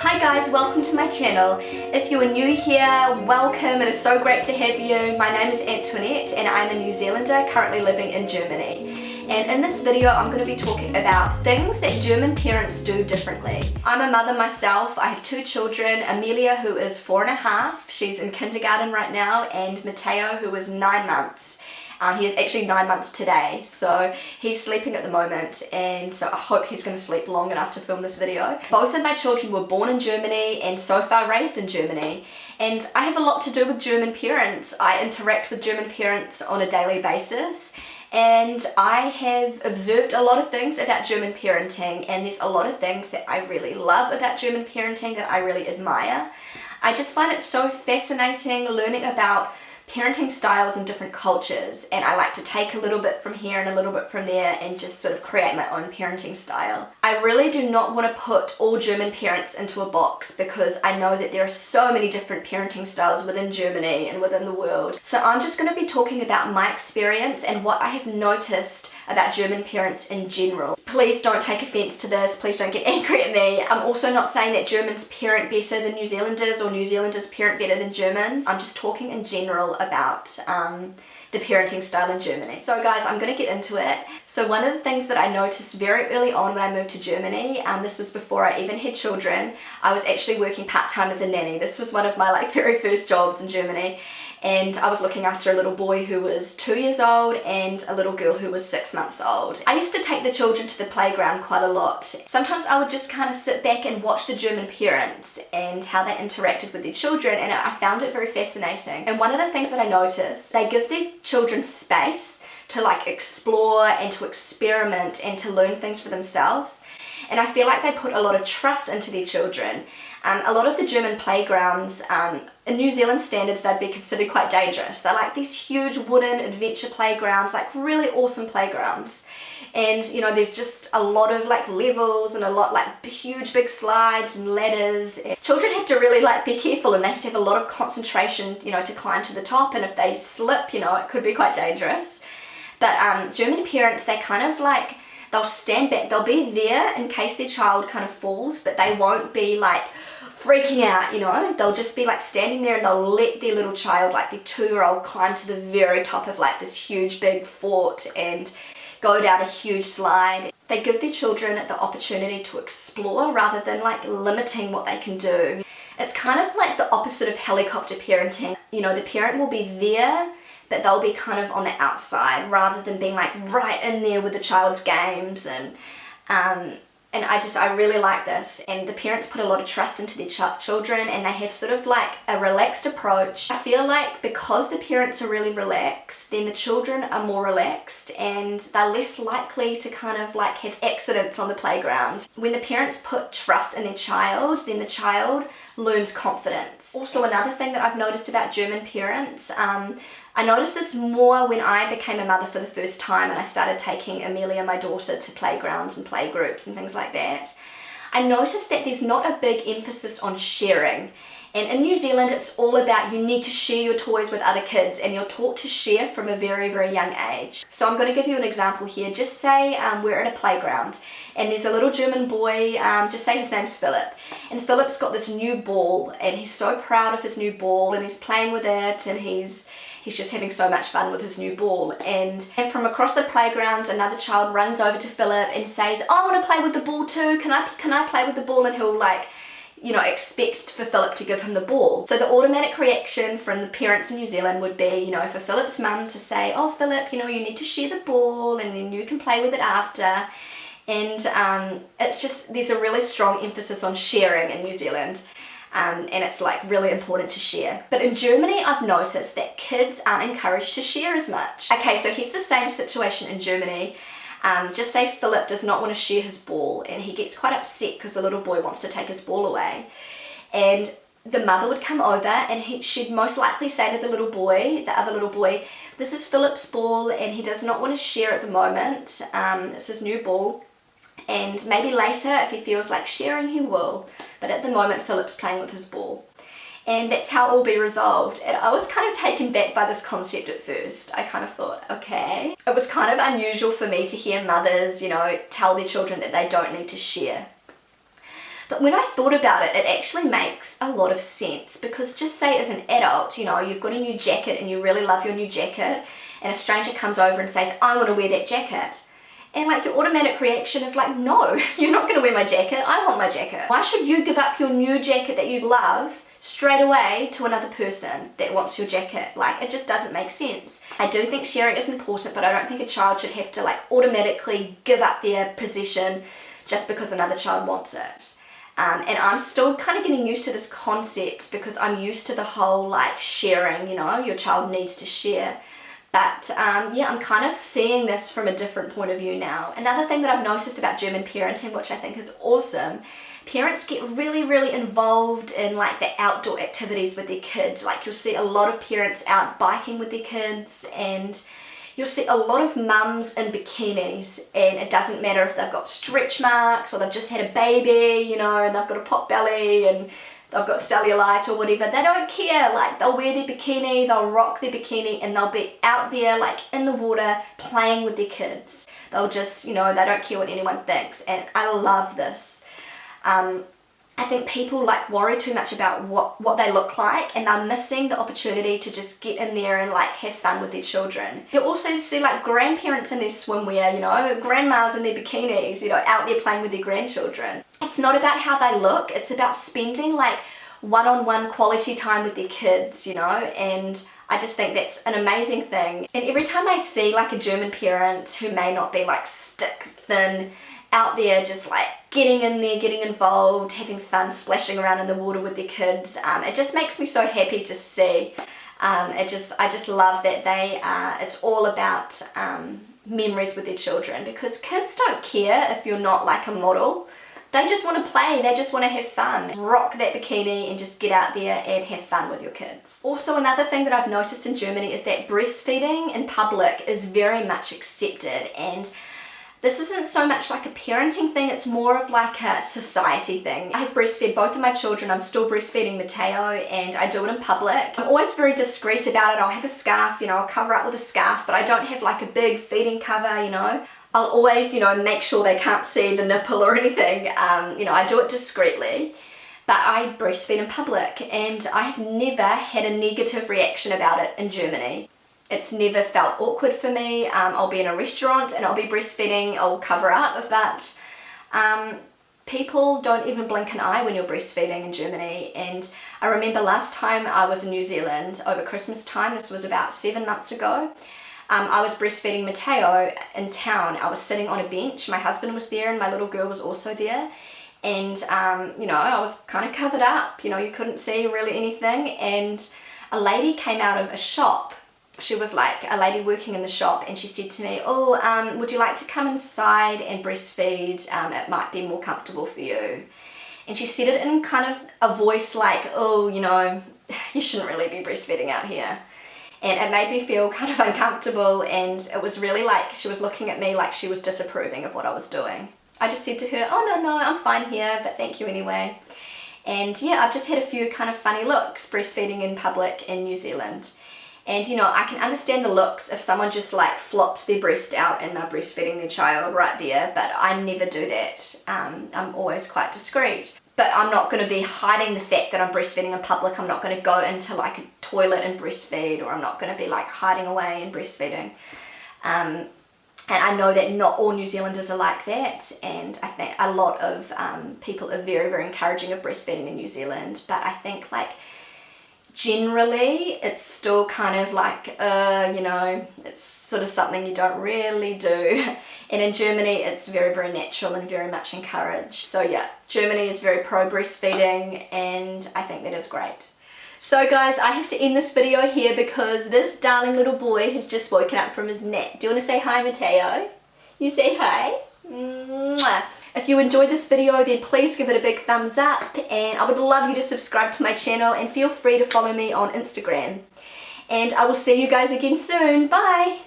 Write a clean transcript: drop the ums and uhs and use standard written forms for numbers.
Hi guys, welcome to my channel. If you are new here, welcome. It is so great to have you. My name is Antoinette and I'm a New Zealander currently living in Germany. And in this video, I'm going to be talking about things that German parents do differently. I'm a mother myself. I have two children, Amelia, who is 4.5. She's in kindergarten right now, and Matteo, who is 9 months. He is actually 9 months today, so he's sleeping at the moment, and so I hope he's going to sleep long enough to film this video. Both of my children were born in Germany and so far raised in Germany, and I have a lot to do with German parents. I interact with German parents on a daily basis, and I have observed a lot of things about German parenting, and there's a lot of things that I really love about German parenting that I really admire. I just find it so fascinating learning about parenting styles in different cultures, and I like to take a little bit from here and a little bit from there and just sort of create my own parenting style. I really do not want to put all German parents into a box because I know that there are so many different parenting styles within Germany and within the world. So I'm just going to be talking about my experience and what I have noticed about German parents in general. Please don't take offense to this, please don't get angry at me. I'm also not saying that Germans parent better than New Zealanders or New Zealanders parent better than Germans. I'm just talking in general about the parenting style in Germany. So guys, I'm going to get into it. So one of the things that I noticed very early on when I moved to Germany, this was before I even had children, I was actually working part-time as a nanny. This was one of my very first jobs in Germany. And I was looking after a little boy who was 2 years old and a little girl who was 6 months old. I used to take the children to the playground quite a lot. Sometimes I would just kind of sit back and watch the German parents and how they interacted with their children, and I found it very fascinating. And one of the things that I noticed, they give their children space to explore and to experiment and to learn things for themselves. And I feel like they put a lot of trust into their children. A lot of the German playgrounds, in New Zealand standards, they'd be considered quite dangerous. They're like these huge wooden adventure playgrounds, really awesome playgrounds. And there's just a lot of levels and a lot huge big slides and ladders. And children have to really be careful, and they have to have a lot of concentration, to climb to the top. And if they slip, it could be quite dangerous. But German parents, they kind of they'll stand back, they'll be there in case their child kind of falls, but they won't be freaking out, they'll just be standing there, and they'll let their little child, their 2-year-old, climb to the very top of this huge big fort and go down a huge slide. They give their children the opportunity to explore rather than limiting what they can do. It's kind of the opposite of helicopter parenting. The parent will be there, but they'll be kind of on the outside rather than being right in there with the child's games. And I really like this, and the parents put a lot of trust into their children, and they have sort of a relaxed approach. I feel because the parents are really relaxed, then the children are more relaxed and they're less likely to kind of have accidents on the playground. When the parents put trust in their child, then the child learns confidence. Also, another thing that I've noticed about German parents, I noticed this more when I became a mother for the first time and I started taking Amelia, my daughter, to playgrounds and playgroups and things like that. I noticed that there's not a big emphasis on sharing. And in New Zealand, it's all about you need to share your toys with other kids, and you're taught to share from a very, very young age. So I'm going to give you an example here. Just say we're at a playground and there's a little German boy, just say his name's Philip. And Philip's got this new ball and he's so proud of his new ball and he's playing with it, and he's just having so much fun with his new ball. And from across the playground, another child runs over to Philip and says, "Oh, I want to play with the ball too. Can I play with the ball?" And he'll expect for Philip to give him the ball. So the automatic reaction from the parents in New Zealand would be, for Philip's mum to say, "Oh, Philip, you need to share the ball and then you can play with it after." And it's just, there's a really strong emphasis on sharing in New Zealand. And it's really important to share. But in Germany, I've noticed that kids aren't encouraged to share as much. Okay, so here's the same situation in Germany. Just say Philip does not want to share his ball, and he gets quite upset because the little boy wants to take his ball away. And the mother would come over and she'd most likely say to the little boy, the other little boy, "This is Philip's ball and he does not want to share at the moment. It's his new ball. And maybe later, if he feels like sharing, he will. But at the moment, Philip's playing with his ball." And that's how it will be resolved. And I was kind of taken back by this concept at first. I kind of thought, okay. It was kind of unusual for me to hear mothers, tell their children that they don't need to share. But when I thought about it, it actually makes a lot of sense, because just say as an adult, you know, you've got a new jacket and you really love your new jacket, and a stranger comes over and says, I want to wear that jacket. And like your automatic reaction is like, no, you're not going to wear my jacket. I want my jacket. Why should you give up your new jacket that you love straight away to another person that wants your jacket? Like, it just doesn't make sense. I do think sharing is important, but I don't think a child should have to like automatically give up their possession just because another child wants it. And I'm still kind of getting used to this concept, because I'm used to the whole like sharing, you know, your child needs to share. But yeah, I'm kind of seeing this from a different point of view now. Another thing that I've noticed about German parenting, which I think is awesome, parents get really, really involved in like the outdoor activities with their kids. Like, you'll see a lot of parents out biking with their kids, and you'll see a lot of mums in bikinis, and it doesn't matter if they've got stretch marks or they've just had a baby, you know, and they've got a pot belly and they've got cellulite or whatever. They don't care. Like, they'll wear their bikini, they'll rock their bikini, and they'll be out there like in the water playing with their kids. They'll just, you know, they don't care what anyone thinks, and I love this. I think people like worry too much about what they look like, and they're missing the opportunity to just get in there and like have fun with their children. You'll also see like grandparents in their swimwear, you know, grandmas in their bikinis, you know, out there playing with their grandchildren. It's not about how they look, it's about spending like one-on-one quality time with their kids, you know, and I just think that's an amazing thing. And every time I see like a German parent who may not be like stick thin, out there just like getting in there, getting involved, having fun, splashing around in the water with their kids, it just makes me so happy to see. I just love that it's all about memories with their children, because kids don't care if you're not like a model. They just want to play, they just want to have fun. Rock that bikini and just get out there and have fun with your kids. Also, another thing that I've noticed in Germany is that breastfeeding in public is very much accepted, and this isn't so much like a parenting thing, it's more of like a society thing. I have breastfed both of my children. I'm still breastfeeding Mateo, and I do it in public. I'm always very discreet about it. I'll have a scarf, you know, I'll cover up with a scarf, but I don't have like a big feeding cover, you know. I'll always, you know, make sure they can't see the nipple or anything. You know, I do it discreetly, but I breastfeed in public, and I have never had a negative reaction about it in Germany. It's never felt awkward for me. I'll be in a restaurant and I'll be breastfeeding, I'll cover up, but people don't even blink an eye when you're breastfeeding in Germany. And I remember last time I was in New Zealand over Christmas time, this was about 7 months ago, I was breastfeeding Mateo in town. I was sitting on a bench, my husband was there and my little girl was also there. And you know, I was kind of covered up, you know, you couldn't see really anything, and a lady came out of a shop. She was like a lady working in the shop, and she said to me, oh, would you like to come inside and breastfeed? It might be more comfortable for you. And she said it in kind of a voice like, oh, you know, you shouldn't really be breastfeeding out here. And it made me feel kind of uncomfortable, and it was really like she was looking at me like she was disapproving of what I was doing. I just said to her, oh, no, I'm fine here, but thank you anyway. And yeah, I've just had a few kind of funny looks breastfeeding in public in New Zealand. And you know, I can understand the looks if someone just like flops their breast out and they're breastfeeding their child right there, but I never do that. I'm always quite discreet. But I'm not going to be hiding the fact that I'm breastfeeding in public. I'm not going to go into like a toilet and breastfeed, or I'm not going to be like hiding away and breastfeeding. And I know that not all New Zealanders are like that, and I think a lot of people are very, very encouraging of breastfeeding in New Zealand, but I think like generally it's still kind of like, you know, it's sort of something you don't really do. And in Germany it's very, very natural and very much encouraged. So yeah, Germany is very pro breastfeeding, and I think that is great. So guys, I have to end this video here because this darling little boy has just woken up from his nap. Do you want to say hi, Mateo? You say hi? Mwah. If you enjoyed this video, then please give it a big thumbs up, and I would love you to subscribe to my channel, and feel free to follow me on Instagram. And I will see you guys again soon. Bye!